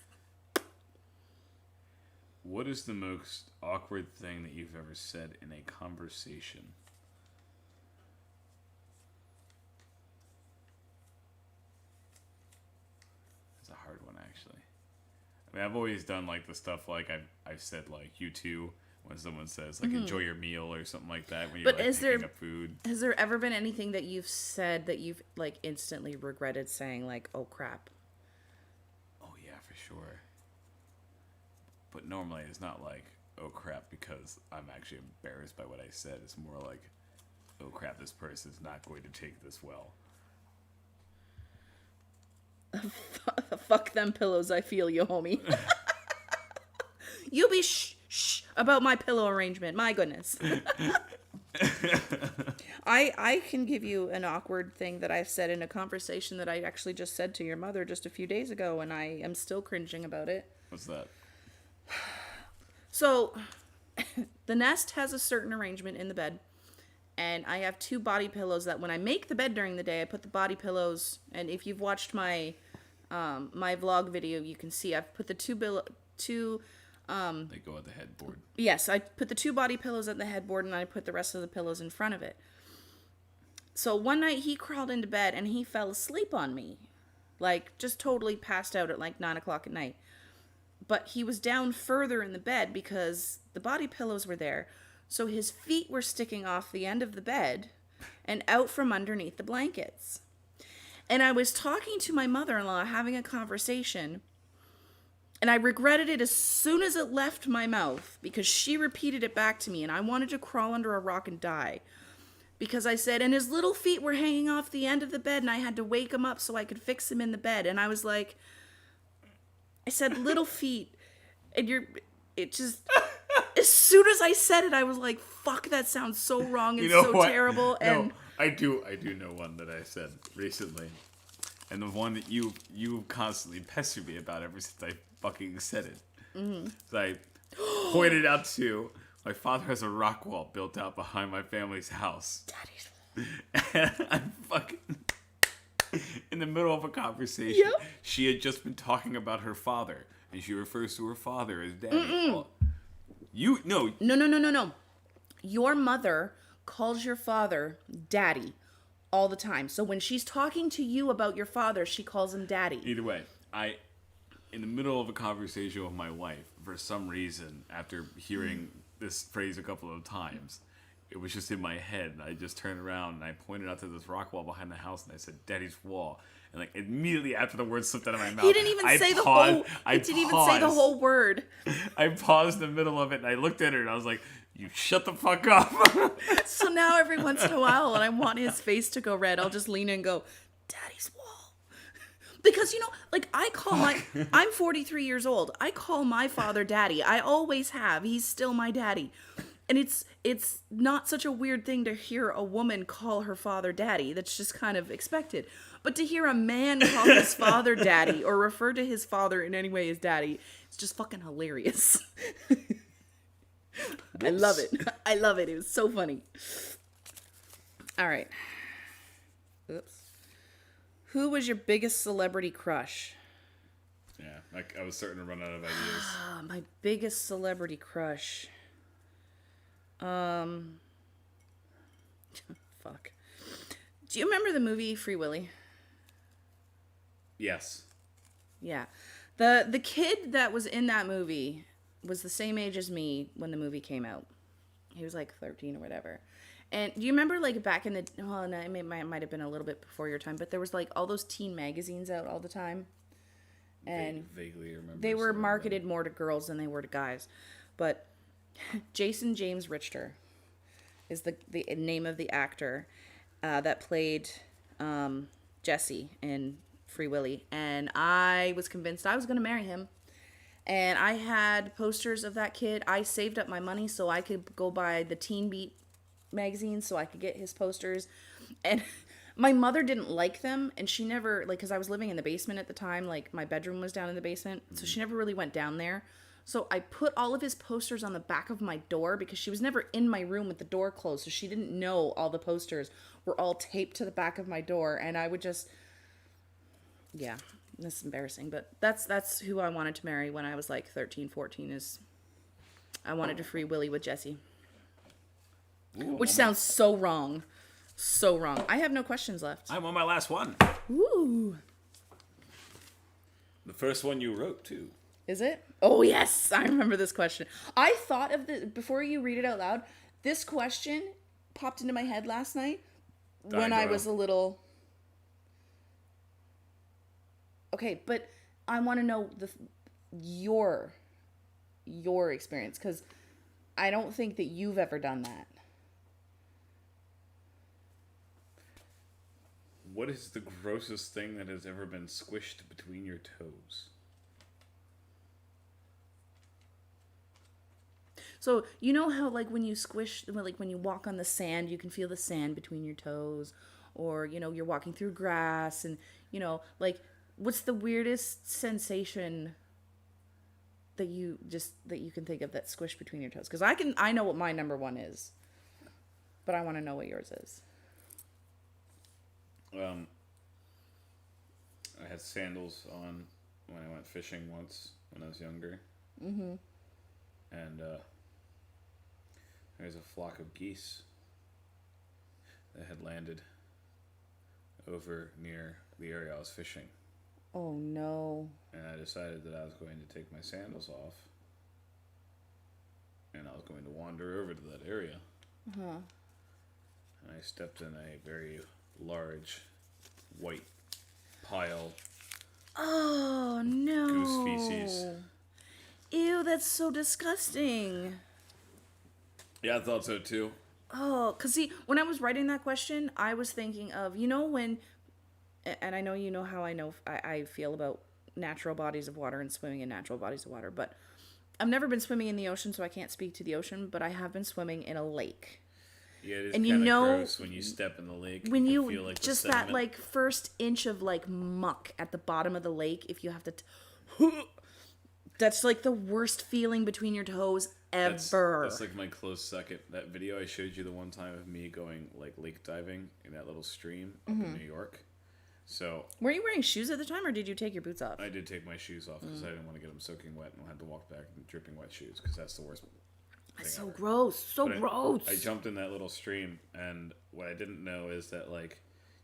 What is the most awkward thing that you've ever said in a conversation? That's a hard one, actually. I mean, I've always done like the stuff like I've said like you two. When someone says, like, enjoy your meal or something like that when you're, like, picking up food. Has there ever been anything that you've said that you've, like, instantly regretted saying, like, oh, crap? Oh, yeah, for sure. But normally it's not like, oh, crap, because I'm actually embarrassed by what I said. It's more like, oh, crap, this person's not going to take this well. Fuck them pillows, I feel you, homie. You be shh about my pillow arrangement. My goodness. I can give you an awkward thing that I've said in a conversation that I actually just said to your mother just a few days ago, and I am still cringing about it. What's that? So, the nest has a certain arrangement in the bed, and I have 2 body pillows that when I make the bed during the day, I put the body pillows, and if you've watched my my vlog video, you can see I've put the two they go at the headboard. Yes, I put the 2 body pillows at the headboard and I put the rest of the pillows in front of it. So one night he crawled into bed and he fell asleep on me. Like, just totally passed out at like 9 o'clock at night. But he was down further in the bed because the body pillows were there. So his feet were sticking off the end of the bed and out from underneath the blankets. And I was talking to my mother-in-law, having a conversation, and I regretted it as soon as it left my mouth because she repeated it back to me and I wanted to crawl under a rock and die. Because I said, and his little feet were hanging off the end of the bed and I had to wake him up so I could fix him in the bed. And I was like, I said, little feet. And it just, as soon as I said it, I was like, fuck, that sounds so wrong and terrible. And no, I do know one that I said recently. And the one that you constantly pester me about ever since I fucking said it. Mm-hmm. So I pointed out to my father has a rock wall built out behind my family's house. Daddy's. And I'm fucking in the middle of a conversation. Yep. She had just been talking about her father, and she refers to her father as Daddy. Well, No. Your mother calls your father Daddy all the time. So when she's talking to you about your father, she calls him Daddy. Either way, in the middle of a conversation with my wife, for some reason, after hearing this phrase a couple of times, it was just in my head, and I just turned around and I pointed out to this rock wall behind the house, and I said, "Daddy's wall." And like immediately after the words slipped out of my mouth, he didn't even say the whole. He didn't even say the whole word. I paused in the middle of it, and I looked at her, and I was like, You shut the fuck up. So now every once in a while, when I want his face to go red, I'll just lean in and go, Daddy's wall. Because, like I'm 43 years old. I call my father Daddy. I always have. He's still my daddy. And it's not such a weird thing to hear a woman call her father Daddy. That's just kind of expected. But to hear a man call his father Daddy or refer to his father in any way as Daddy, it's just fucking hilarious. I love it. I love it. It was so funny. All right. Oops. Who was your biggest celebrity crush? Yeah, I was starting to run out of ideas. My biggest celebrity crush. Fuck. Do you remember the movie Free Willy? Yes. Yeah. The kid that was in that movie was the same age as me when the movie came out. He was like 13 or whatever. And do you remember like back in the, well, no, it might have been a little bit before your time, but there was like all those teen magazines out all the time. And vaguely remember. they were marketed more to girls than they were to guys. But Jason James Richter is the name of the actor that played Jesse in Free Willy. And I was convinced I was going to marry him. And I had posters of that kid. I saved up my money so I could go buy the Teen Beat magazine so I could get his posters. And my mother didn't like them, and she never, like, because I was living in the basement at the time, like, my bedroom was down in the basement, so she never really went down there. So I put all of his posters on the back of my door because she was never in my room with the door closed, so she didn't know all the posters were all taped to the back of my door, and I would just, yeah, that's embarrassing, but that's who I wanted to marry when I was like 13, 14, is I wanted to Free Willy with Jesse. Ooh, which sounds so wrong. So wrong. I have no questions left. I'm on my last one. Ooh. The first one you wrote, too. Is it? Oh, yes. I remember this question. I thought of before you read it out loud, this question popped into my head last night when I was a little... Okay, but I want to know your experience, because I don't think that you've ever done that. What is the grossest thing that has ever been squished between your toes? So, you know how, like, when you squish, like, when you walk on the sand, you can feel the sand between your toes? Or, you're walking through grass and, like, what's the weirdest sensation that you can think of that squish between your toes? Because I know what my number one is. But I want to know what yours is. I had sandals on when I went fishing once when I was younger. Mm-hmm. And there was a flock of geese that had landed over near the area I was fishing. Oh, no. And I decided that I was going to take my sandals off. And I was going to wander over to that area. Uh-huh. And I stepped in a very large white pile. Oh, no. Goose feces. Ew, that's so disgusting. Yeah, I thought so too. Oh, because see, when I was writing that question, I was thinking of, when, and I know you know how I feel about natural bodies of water and swimming in natural bodies of water, but I've never been swimming in the ocean, so I can't speak to the ocean, but I have been swimming in a lake. Yeah, it is and kind of gross when you step in the lake. When you feel like just that like first inch of like muck at the bottom of the lake, if you have to, that's like the worst feeling between your toes ever. That's like my close second. That video I showed you the one time of me going like lake diving in that little stream up in New York. So were you wearing shoes at the time, or did you take your boots off? I did take my shoes off because I didn't want to get them soaking wet and had to walk back in dripping wet shoes because that's the worst. That's so gross. So gross. I jumped in that little stream, and what I didn't know is that, like,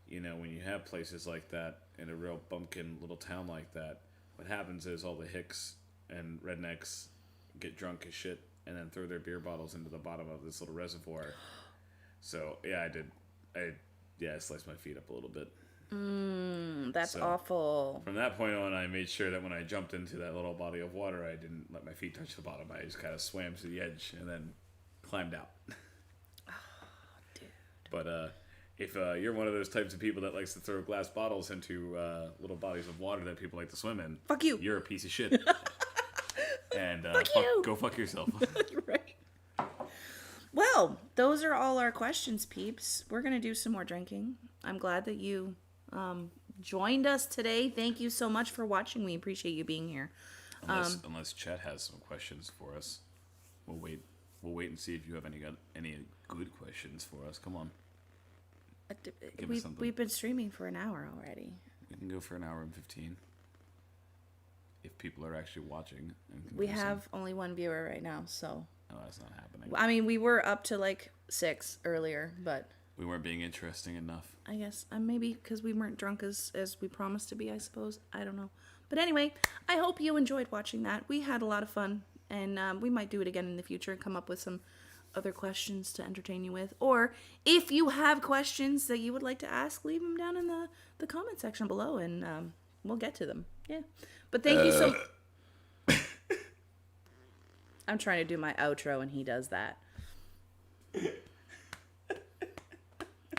when you have places like that in a real bumpkin little town like that, what happens is all the hicks and rednecks get drunk as shit and then throw their beer bottles into the bottom of this little reservoir. So, yeah, I did. I sliced my feet up a little bit. That's awful. From that point on, I made sure that when I jumped into that little body of water, I didn't let my feet touch the bottom. I just kind of swam to the edge and then climbed out. Dude. But if you're one of those types of people that likes to throw glass bottles into little bodies of water that people like to swim in, Fuck you. You're a piece of shit. And you. go fuck yourself. Right. Well, those are all our questions, peeps. We're going to do some more drinking. I'm glad that you joined us today. Thank you so much for watching. We appreciate you being here. Unless Chet has some questions for us, we'll wait. We'll wait and see if you have any good questions for us. Come on. Give us something. We've been streaming for an hour already. We can go for an hour and 15. If people are actually watching. We have only one viewer right now, so. No, that's not happening. I mean, we were up to like 6 earlier, but. We weren't being interesting enough. I guess maybe because we weren't drunk as we promised to be, I suppose. I don't know. But anyway, I hope you enjoyed watching that. We had a lot of fun, and we might do it again in the future and come up with some other questions to entertain you with. Or if you have questions that you would like to ask, leave them down in the comment section below, and we'll get to them. Yeah. But thank you so much. I'm trying to do my outro, and he does that.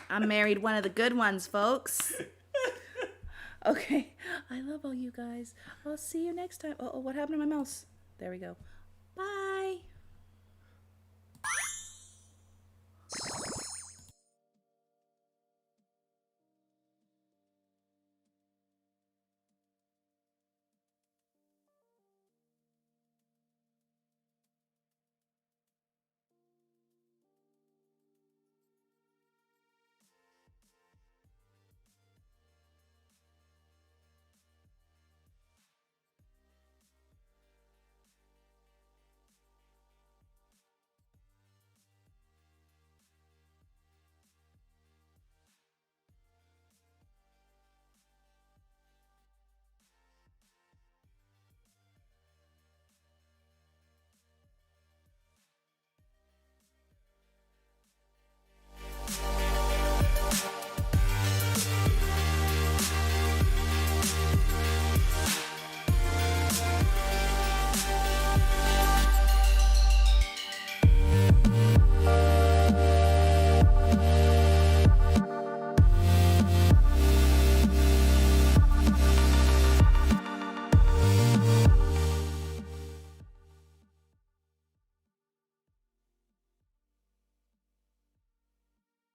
I'm married one of the good ones, folks. Okay. I love all you guys. I'll see you next time. Oh, what happened to my mouse? There we go. Bye.